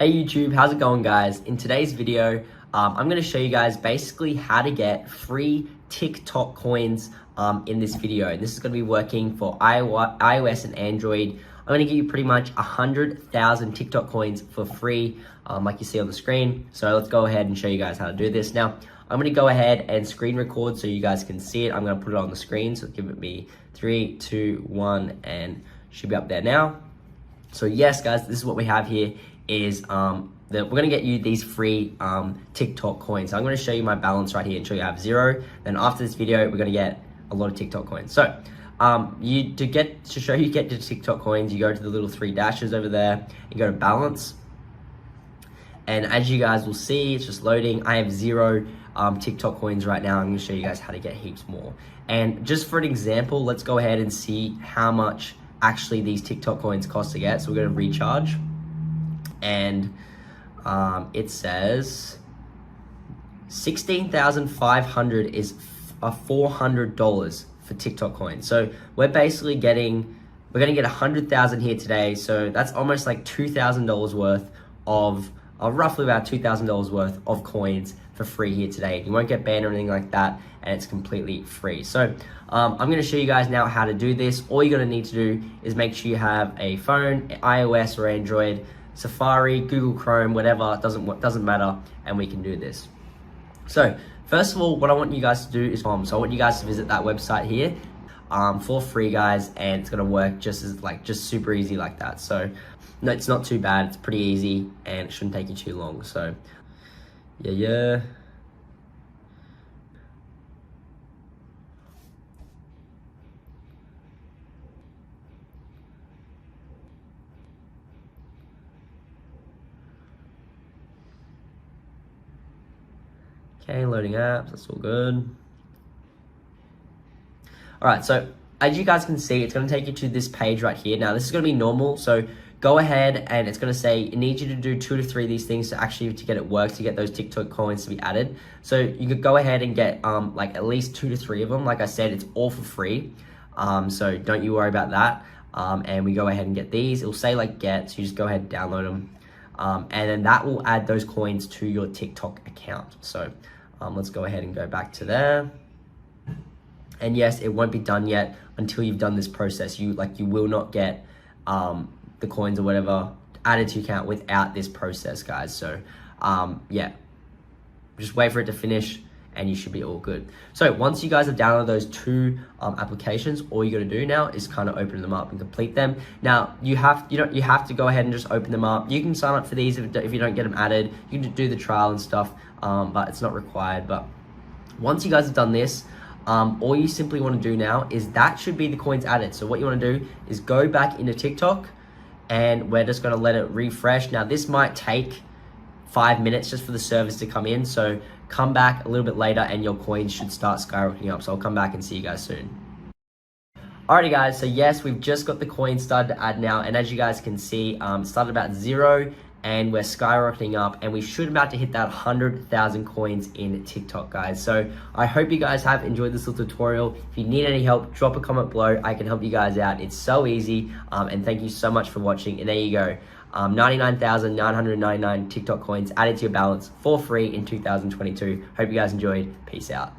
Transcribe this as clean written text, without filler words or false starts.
Hey YouTube, how's it going guys? In today's video, I'm going to show you guys basically how to get free TikTok coins in this video. And this is going to be working for iOS and Android. I'm going to give you pretty much 100,000 TikTok coins for free, like you see on the screen. So let's go ahead and show you guys how to do this. Now, I'm going to go ahead and screen record so you guys can see it. I'm going to put it on the screen. So give it me 3, 2, 1, and should be up there now. So yes, guys, this is what we have here. Is that we're gonna get you these free TikTok coins. So I'm gonna show you my balance right here and show you I have 0. Then after this video, we're gonna get a lot of TikTok coins. So to show you get the TikTok coins, you go to the little 3 dashes over there, you go to balance. And as you guys will see, it's just loading. I have 0 TikTok coins right now. I'm gonna show you guys how to get heaps more. And just for an example, let's go ahead and see how much actually these TikTok coins cost to get. So we're gonna recharge. And it says 16,500 is $400 for TikTok coins. So we're basically we're gonna get 100,000 here today. So that's almost like $2,000 worth of, roughly about $2,000 worth of coins for free here today. You won't get banned or anything like that, and it's completely free. So I'm gonna show you guys now how to do this. All you're gonna need to do is make sure you have a phone, iOS or Android, Safari, Google Chrome, whatever, doesn't matter, and we can do this. So first of all, what I want you guys to do is so I want you guys to visit that website here for free, guys, and it's gonna work just super easy like that. So no, it's not too bad, it's pretty easy, and it shouldn't take you too long. So yeah. Okay, loading apps, that's all good. All right, so as you guys can see, it's gonna take you to this page right here. Now, this is gonna be normal, so go ahead and it's gonna say, it needs you to do 2 to 3 of these things to get it work, to get those TikTok coins to be added. So you could go ahead and get like at least 2 to 3 of them. Like I said, it's all for free. So don't you worry about that. And we go ahead and get these. It'll say like get, so you just go ahead and download them. And then that will add those coins to your TikTok account. So let's go ahead and go back to there. And yes, it won't be done yet until you've done this process. You will not get the coins or whatever added to your account without this process, guys. So yeah, just wait for it to finish and you should be all good. So once you guys have downloaded those 2 applications, all you got to do now is kind of open them up and complete them. Now you have to go ahead and just open them up. You can sign up for these if you don't get them added. You can do the trial and stuff, but it's not required. But once you guys have done this, all you simply want to do now is that should be the coins added. So what you want to do is go back into TikTok, and we're just going to let it refresh. Now this might take 5 minutes just for the service to come in, so come back a little bit later and your coins should start skyrocketing up. So I'll come back and see you guys soon. Alrighty guys, so yes, we've just got the coins started to add now, and as you guys can see, it started about 0 and we're skyrocketing up, and we should about to hit that 100,000 coins in TikTok, guys. So I hope you guys have enjoyed this little tutorial. If you need any help, drop a comment below. I can help you guys out. It's so easy, and thank you so much for watching. And there you go, 99,999 TikTok coins added to your balance for free in 2022. Hope you guys enjoyed. Peace out.